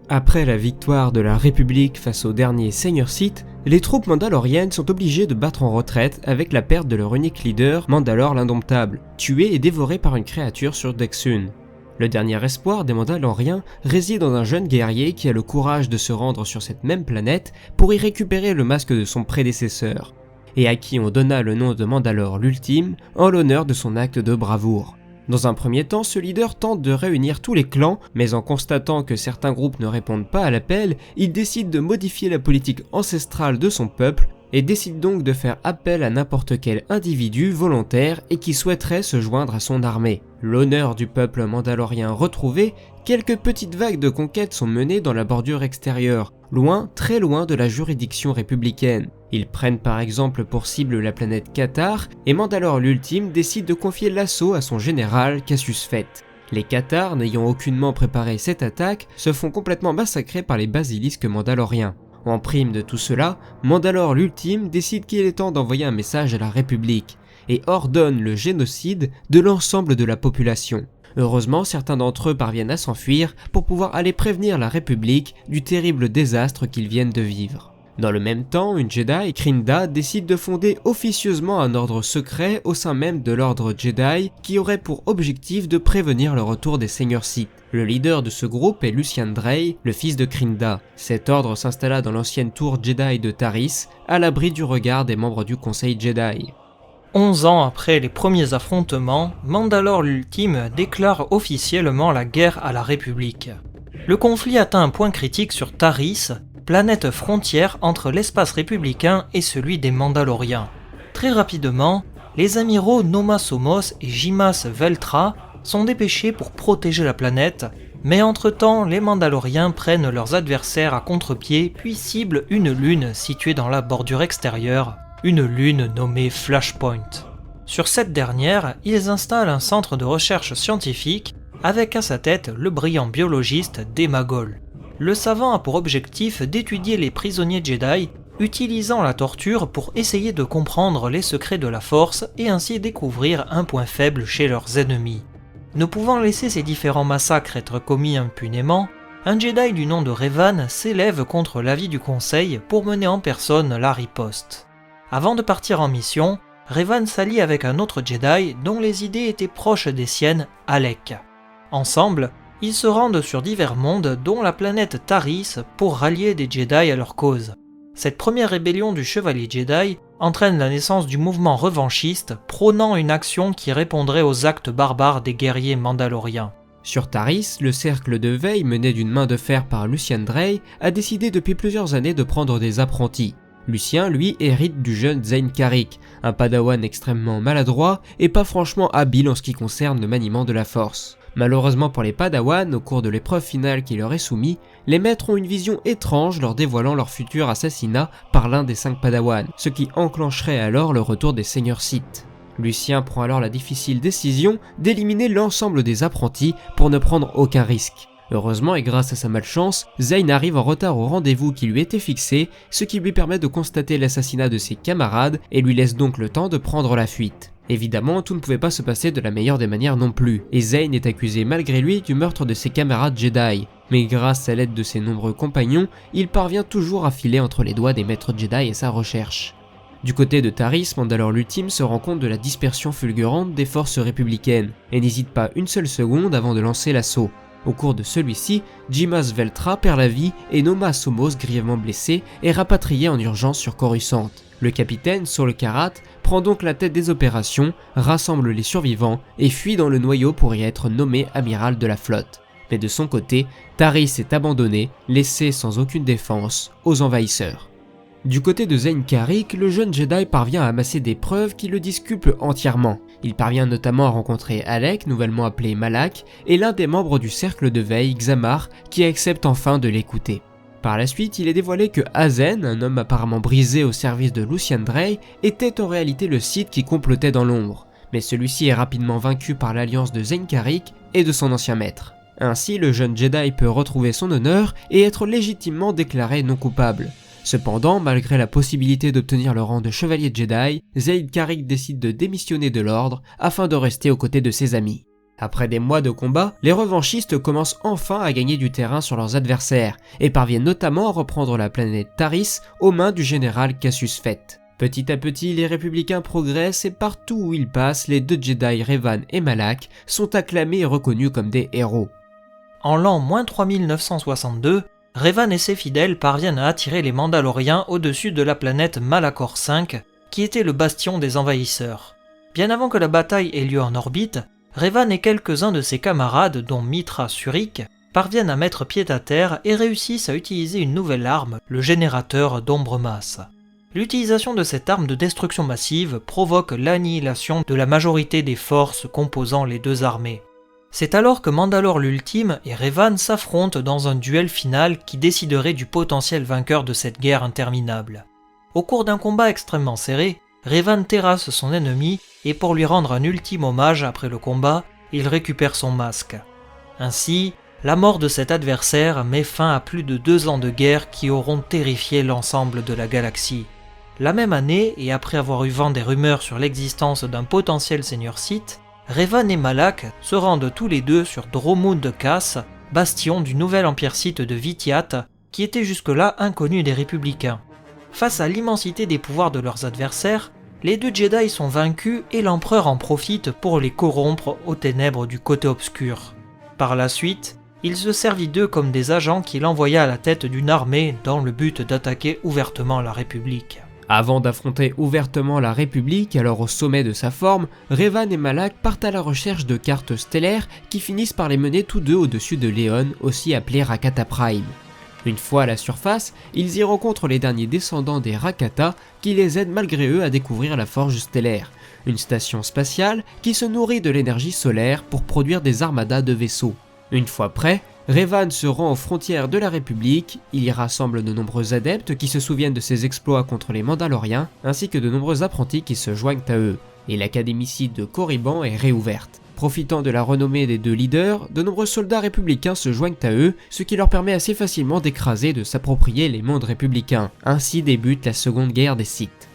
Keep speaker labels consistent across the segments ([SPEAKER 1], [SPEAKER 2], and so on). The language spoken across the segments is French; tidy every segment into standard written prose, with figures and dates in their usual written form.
[SPEAKER 1] Après la victoire de la République face au dernier Seigneur Sith, les troupes mandaloriennes sont obligées de battre en retraite avec la perte de leur unique leader, Mandalore l'Indomptable, tué et dévoré par une créature sur Dexun. Le dernier espoir des Mandaloriens réside dans un jeune guerrier qui a le courage de se rendre sur cette même planète pour y récupérer le masque de son prédécesseur, et à qui on donna le nom de Mandalore l'Ultime en l'honneur de son acte de bravoure. Dans un premier temps, ce leader tente de réunir tous les clans, mais en constatant que certains groupes ne répondent pas à l'appel, il décide de modifier la politique ancestrale de son peuple et décide donc de faire appel à n'importe quel individu volontaire et qui souhaiterait se joindre à son armée. L'honneur du peuple mandalorien retrouvé, quelques petites vagues de conquêtes sont menées dans la bordure extérieure, loin, très loin de la juridiction républicaine. Ils prennent par exemple pour cible la planète Cathar et Mandalore l'Ultime décide de confier l'assaut à son général Cassius Fett. Les Cathars, n'ayant aucunement préparé cette attaque, se font complètement massacrer par les basilisques mandaloriens. En prime de tout cela, Mandalore l'Ultime décide qu'il est temps d'envoyer un message à la République et ordonne le génocide de l'ensemble de la population. Heureusement, certains d'entre eux parviennent à s'enfuir pour pouvoir aller prévenir la République du terrible désastre qu'ils viennent de vivre. Dans le même temps, une Jedi, Krinda, décide de fonder officieusement un ordre secret au sein même de l'ordre Jedi qui aurait pour objectif de prévenir le retour des Seigneurs Sith. Le leader de ce groupe est Lucian Drey, le fils de Krinda. Cet ordre s'installa dans l'ancienne tour Jedi de Taris, à l'abri du regard des membres du Conseil Jedi.
[SPEAKER 2] 11 ans après les premiers affrontements, Mandalore l'Ultime déclare officiellement la guerre à la République. Le conflit atteint un point critique sur Taris, planète frontière entre l'espace républicain et celui des Mandaloriens. Très rapidement, les amiraux Noma Somos et Jimas Veltra sont dépêchés pour protéger la planète, mais entre-temps, les Mandaloriens prennent leurs adversaires à contre-pied puis ciblent une lune située dans la bordure extérieure, une lune nommée Flashpoint. Sur cette dernière, ils installent un centre de recherche scientifique avec à sa tête le brillant biologiste Demagol. Le savant a pour objectif d'étudier les prisonniers Jedi, utilisant la torture pour essayer de comprendre les secrets de la Force et ainsi découvrir un point faible chez leurs ennemis. Ne pouvant laisser ces différents massacres être commis impunément, un Jedi du nom de Revan s'élève contre l'avis du Conseil pour mener en personne la riposte. Avant de partir en mission, Revan s'allie avec un autre Jedi dont les idées étaient proches des siennes, Alec. Ensemble, ils se rendent sur divers mondes dont la planète Taris pour rallier des Jedi à leur cause. Cette première rébellion du Chevalier Jedi entraîne la naissance du mouvement revanchiste prônant une action qui répondrait aux actes barbares des guerriers mandaloriens.
[SPEAKER 1] Sur Taris, le cercle de veille mené d'une main de fer par Lucian Drey a décidé depuis plusieurs années de prendre des apprentis. Lucien, lui, hérite du jeune Zayne Carrick, un padawan extrêmement maladroit et pas franchement habile en ce qui concerne le maniement de la force. Malheureusement pour les padawans, au cours de l'épreuve finale qui leur est soumise, les maîtres ont une vision étrange leur dévoilant leur futur assassinat par l'un des 5 padawans, ce qui enclencherait alors le retour des Seigneurs Sith. Lucien prend alors la difficile décision d'éliminer l'ensemble des apprentis pour ne prendre aucun risque. Heureusement et grâce à sa malchance, Zayne arrive en retard au rendez-vous qui lui était fixé, ce qui lui permet de constater l'assassinat de ses camarades et lui laisse donc le temps de prendre la fuite. Évidemment, tout ne pouvait pas se passer de la meilleure des manières non plus, et Zayne est accusé malgré lui du meurtre de ses camarades Jedi. Mais grâce à l'aide de ses nombreux compagnons, il parvient toujours à filer entre les doigts des maîtres Jedi et sa recherche. Du côté de Taris, Mandalore l'Ultime se rend compte de la dispersion fulgurante des forces républicaines, et n'hésite pas une seule seconde avant de lancer l'assaut. Au cours de celui-ci, Jimas Veltra perd la vie et Noma Somos, grièvement blessé, est rapatrié en urgence sur Coruscant. Le capitaine, Saul Karat, prend donc la tête des opérations, rassemble les survivants et fuit dans le noyau pour y être nommé amiral de la flotte. Mais de son côté, Taris est abandonné, laissé sans aucune défense aux envahisseurs. Du côté de Zayne Carrick, le jeune Jedi parvient à amasser des preuves qui le disculpent entièrement. Il parvient notamment à rencontrer Alec, nouvellement appelé Malak, et l'un des membres du cercle de veille, Xamar, qui accepte enfin de l'écouter. Par la suite, il est dévoilé que Azen, un homme apparemment brisé au service de Lucian Drey, était en réalité le Sith qui complotait dans l'ombre, mais celui-ci est rapidement vaincu par l'alliance de Zayne Carrick et de son ancien maître. Ainsi, le jeune Jedi peut retrouver son honneur et être légitimement déclaré non coupable. Cependant, malgré la possibilité d'obtenir le rang de chevalier Jedi, Zayne Carrick décide de démissionner de l'ordre afin de rester aux côtés de ses amis. Après des mois de combat, les revanchistes commencent enfin à gagner du terrain sur leurs adversaires, et parviennent notamment à reprendre la planète Taris aux mains du général Cassius Fett. Petit à petit, les républicains progressent et partout où ils passent, les deux Jedi Revan et Malak sont acclamés et reconnus comme des héros.
[SPEAKER 2] En l'an -3962, Revan et ses fidèles parviennent à attirer les Mandaloriens au-dessus de la planète Malachor V, qui était le bastion des envahisseurs. Bien avant que la bataille ait lieu en orbite, Revan et quelques-uns de ses camarades, dont Mitra Surik, parviennent à mettre pied à terre et réussissent à utiliser une nouvelle arme, le générateur d'ombre-masse. L'utilisation de cette arme de destruction massive provoque l'annihilation de la majorité des forces composant les deux armées. C'est alors que Mandalore l'Ultime et Revan s'affrontent dans un duel final qui déciderait du potentiel vainqueur de cette guerre interminable. Au cours d'un combat extrêmement serré, Revan terrasse son ennemi et pour lui rendre un ultime hommage après le combat, il récupère son masque. Ainsi, la mort de cet adversaire met fin à plus de 2 ans de guerre qui auront terrifié l'ensemble de la galaxie. La même année, et après avoir eu vent des rumeurs sur l'existence d'un potentiel seigneur Sith, Revan et Malak se rendent tous les deux sur Dromund Kaas, bastion du nouvel empire Sith de Vitiate, qui était jusque-là inconnu des républicains. Face à l'immensité des pouvoirs de leurs adversaires, les deux Jedi sont vaincus et l'empereur en profite pour les corrompre aux ténèbres du côté obscur. Par la suite, il se servit d'eux comme des agents qu'il envoya à la tête d'une armée dans le but d'attaquer ouvertement la République.
[SPEAKER 1] Avant d'affronter ouvertement la République, alors au sommet de sa forme, Revan et Malak partent à la recherche de cartes stellaires qui finissent par les mener tous deux au-dessus de Léon, aussi appelé Rakata Prime. Une fois à la surface, ils y rencontrent les derniers descendants des Rakata qui les aident malgré eux à découvrir la Forge Stellaire, une station spatiale qui se nourrit de l'énergie solaire pour produire des armadas de vaisseaux. Une fois prêt, Revan se rend aux frontières de la République, il y rassemble de nombreux adeptes qui se souviennent de ses exploits contre les Mandaloriens, ainsi que de nombreux apprentis qui se joignent à eux, et l'académie Sith de Korriban est réouverte. Profitant de la renommée des deux leaders, de nombreux soldats républicains se joignent à eux, ce qui leur permet assez facilement d'écraser et de s'approprier les mondes républicains. Ainsi débute la seconde guerre des Sith.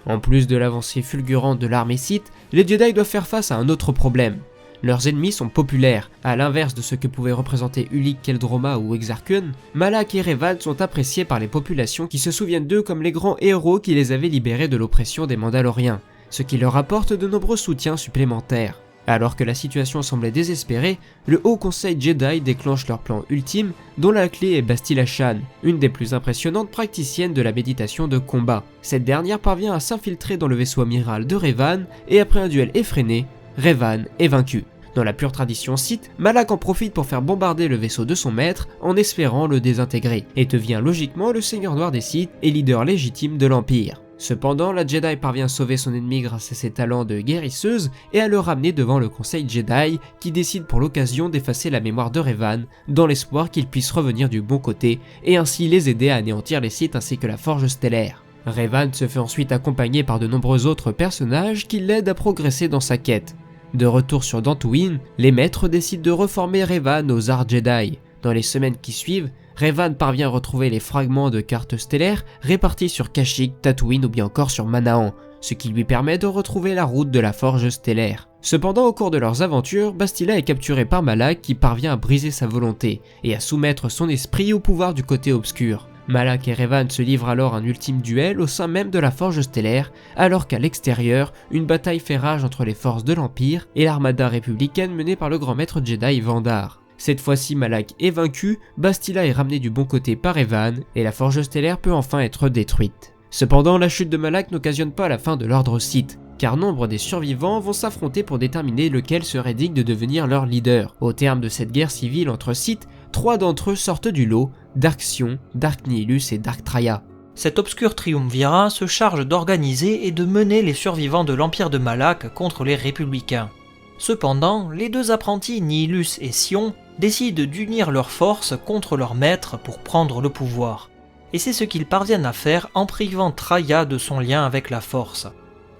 [SPEAKER 1] En plus de l'avancée fulgurante de l'armée Sith, les Jedi doivent faire face à un autre problème. Leurs ennemis sont populaires, à l'inverse de ce que pouvaient représenter Ulic Qel-Droma ou Exar Kun, Malak et Revan sont appréciés par les populations qui se souviennent d'eux comme les grands héros qui les avaient libérés de l'oppression des Mandaloriens, ce qui leur apporte de nombreux soutiens supplémentaires. Alors que la situation semblait désespérée, le Haut Conseil Jedi déclenche leur plan ultime, dont la clé est Bastila Shan, une des plus impressionnantes praticiennes de la méditation de combat. Cette dernière parvient à s'infiltrer dans le vaisseau amiral de Revan, et après un duel effréné, Revan est vaincu. Dans la pure tradition Sith, Malak en profite pour faire bombarder le vaisseau de son maître en espérant le désintégrer, et devient logiquement le Seigneur Noir des Sith et leader légitime de l'Empire. Cependant, la Jedi parvient à sauver son ennemi grâce à ses talents de guérisseuse et à le ramener devant le Conseil Jedi qui décide pour l'occasion d'effacer la mémoire de Revan dans l'espoir qu'il puisse revenir du bon côté et ainsi les aider à anéantir les Sith ainsi que la Forge Stellaire. Revan se fait ensuite accompagner par de nombreux autres personnages qui l'aident à progresser dans sa quête. De retour sur Dantooine, les maîtres décident de reformer Revan aux arts Jedi. Dans les semaines qui suivent, Revan parvient à retrouver les fragments de cartes stellaires répartis sur Kashyyyk, Tatooine ou bien encore sur Manaan, ce qui lui permet de retrouver la route de la Forge Stellaire. Cependant, au cours de leurs aventures, Bastila est capturé par Malak qui parvient à briser sa volonté et à soumettre son esprit au pouvoir du côté obscur. Malak et Revan se livrent alors un ultime duel au sein même de la Forge Stellaire, alors qu'à l'extérieur, une bataille fait rage entre les forces de l'Empire et l'armada républicaine menée par le grand maître Jedi Vandar. Cette fois-ci, Malak est vaincu, Bastila est ramené du bon côté par Revan, et la Forge Stellaire peut enfin être détruite. Cependant, la chute de Malak n'occasionne pas la fin de l'ordre Sith, car nombre des survivants vont s'affronter pour déterminer lequel serait digne de devenir leur leader. Au terme de cette guerre civile entre Sith, 3 d'entre eux sortent du lot, Dark Sion, Dark Nihilus et Dark Traya.
[SPEAKER 2] Cet obscur triumvirat se charge d'organiser et de mener les survivants de l'Empire de Malak contre les républicains. Cependant, les deux apprentis Nihilus et Sion décident d'unir leurs forces contre leur maître pour prendre le pouvoir. Et c'est ce qu'ils parviennent à faire en privant Traya de son lien avec la Force.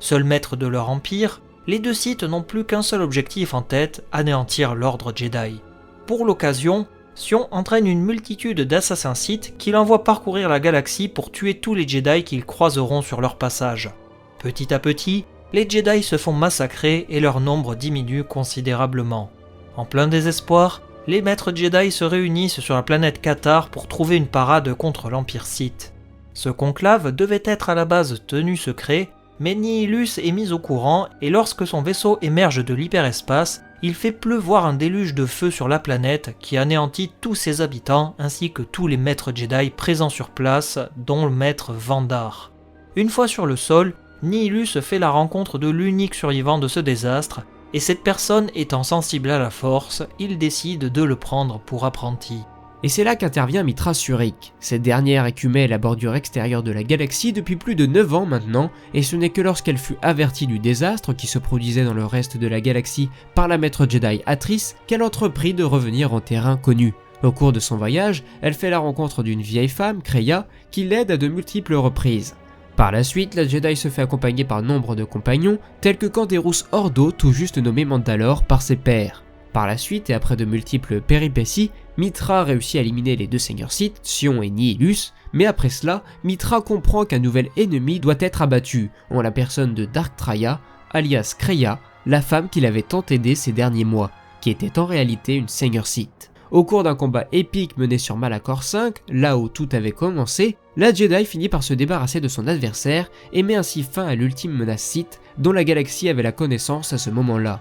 [SPEAKER 2] Seuls maîtres de leur empire, les deux Sith n'ont plus qu'un seul objectif en tête, anéantir l'ordre Jedi. Pour l'occasion, Sion entraîne une multitude d'assassins Sith qu'il envoie parcourir la galaxie pour tuer tous les Jedi qu'ils croiseront sur leur passage. Petit à petit, les Jedi se font massacrer et leur nombre diminue considérablement. En plein désespoir, les maîtres Jedi se réunissent sur la planète Katar pour trouver une parade contre l'Empire Sith. Ce conclave devait être à la base tenu secret, mais Nihilus est mis au courant et lorsque son vaisseau émerge de l'hyperespace, il fait pleuvoir un déluge de feu sur la planète qui anéantit tous ses habitants ainsi que tous les maîtres Jedi présents sur place, dont le maître Vandar. Une fois sur le sol, Nihilus fait la rencontre de l'unique survivant de ce désastre, et cette personne étant sensible à la force, il décide de le prendre pour apprenti.
[SPEAKER 1] Et c'est là qu'intervient Mitra Surik. Cette dernière écumait la bordure extérieure de la galaxie depuis plus de 9 ans maintenant, et ce n'est que lorsqu'elle fut avertie du désastre qui se produisait dans le reste de la galaxie par la maître Jedi Atrice qu'elle entreprit de revenir en terrain connu. Au cours de son voyage, elle fait la rencontre d'une vieille femme, Kreia, qui l'aide à de multiples reprises. Par la suite, la Jedi se fait accompagner par nombre de compagnons, tels que Canderous Ordo, tout juste nommé Mandalore par ses pairs. Par la suite, et après de multiples péripéties, Mitra réussit à éliminer les deux seigneurs Sith, Sion et Nihilus, mais après cela, Mitra comprend qu'un nouvel ennemi doit être abattu, en la personne de Dark Traya, alias Kreia, la femme qu'il avait tant aidée ces derniers mois, qui était en réalité une seigneur Sith. Au cours d'un combat épique mené sur Malachor V, là où tout avait commencé, la Jedi finit par se débarrasser de son adversaire et met ainsi fin à l'ultime menace Sith dont la galaxie avait la connaissance à ce moment-là.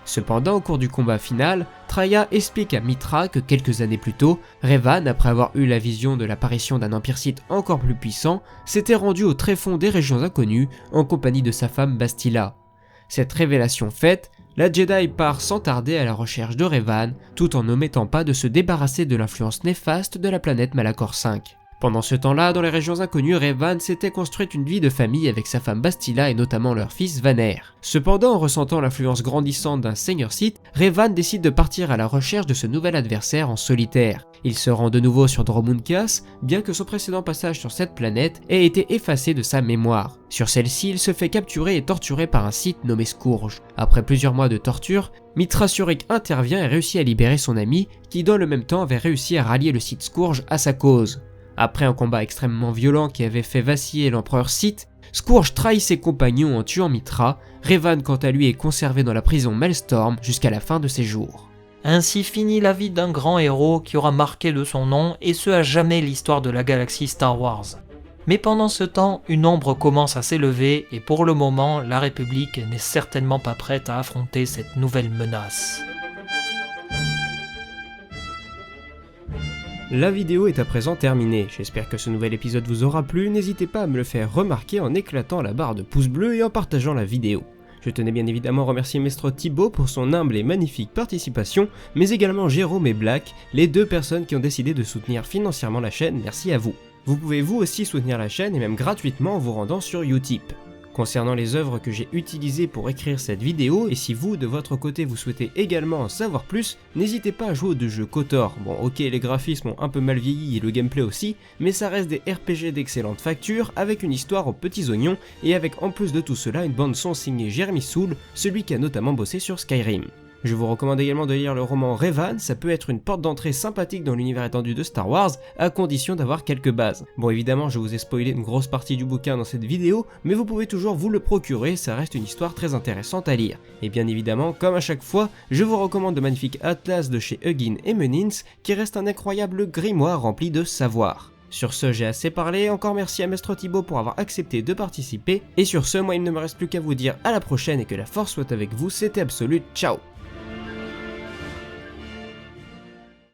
[SPEAKER 1] Cependant, au cours du combat final, Traya explique à Mitra que quelques années plus tôt, Revan, après avoir eu la vision de l'apparition d'un empire Sith encore plus puissant, s'était rendu au tréfonds des régions inconnues en compagnie de sa femme Bastila. Cette révélation faite, la Jedi part sans tarder à la recherche de Revan, tout en n'omettant pas de se débarrasser de l'influence néfaste de la planète Malachor V. Pendant ce temps-là, dans les régions inconnues, Revan s'était construite une vie de famille avec sa femme Bastila et notamment leur fils Vaner. Cependant, en ressentant l'influence grandissante d'un seigneur Sith, Revan décide de partir à la recherche de ce nouvel adversaire en solitaire. Il se rend de nouveau sur Dromund-Kaas, bien que son précédent passage sur cette planète ait été effacé de sa mémoire. Sur celle-ci, il se fait capturer et torturer par un Sith nommé Scourge. Après plusieurs mois de torture, Mitra Surik intervient et réussit à libérer son ami, qui dans le même temps avait réussi à rallier le Sith Scourge à sa cause. Après un combat extrêmement violent qui avait fait vaciller l'empereur Sith, Scourge trahit ses compagnons en tuant Mitra. Revan quant à lui est conservé dans la prison Maelstorm jusqu'à la fin de ses jours.
[SPEAKER 2] Ainsi finit la vie d'un grand héros qui aura marqué de son nom et ce à jamais l'histoire de la galaxie Star Wars. Mais pendant ce temps, une ombre commence à s'élever et pour le moment, la République n'est certainement pas prête à affronter cette nouvelle menace.
[SPEAKER 1] La vidéo est à présent terminée, j'espère que ce nouvel épisode vous aura plu, n'hésitez pas à me le faire remarquer en éclatant la barre de pouce bleu et en partageant la vidéo. Je tenais bien évidemment à remercier Mestre Thibaut pour son humble et magnifique participation, mais également Jérôme et Black, les deux personnes qui ont décidé de soutenir financièrement la chaîne, merci à vous. Vous pouvez vous aussi soutenir la chaîne et même gratuitement en vous rendant sur Utip. Concernant les œuvres que j'ai utilisées pour écrire cette vidéo, et si vous de votre côté vous souhaitez également en savoir plus, n'hésitez pas à jouer au jeu KOTOR. Bon ok, les graphismes ont un peu mal vieilli et le gameplay aussi, mais ça reste des RPG d'excellente facture, avec une histoire aux petits oignons, et avec en plus de tout cela une bande son signée Jeremy Soule, celui qui a notamment bossé sur Skyrim. Je vous recommande également de lire le roman Revan, ça peut être une porte d'entrée sympathique dans l'univers étendu de Star Wars, à condition d'avoir quelques bases. Bon évidemment je vous ai spoilé une grosse partie du bouquin dans cette vidéo, mais vous pouvez toujours vous le procurer, ça reste une histoire très intéressante à lire. Et bien évidemment, comme à chaque fois, je vous recommande le magnifique Atlas de chez Huggin et Menins, qui reste un incroyable grimoire rempli de savoir. Sur ce, j'ai assez parlé, encore merci à Mestre Thibaut pour avoir accepté de participer, et sur ce, moi il ne me reste plus qu'à vous dire à la prochaine et que la force soit avec vous, c'était Absolute, ciao.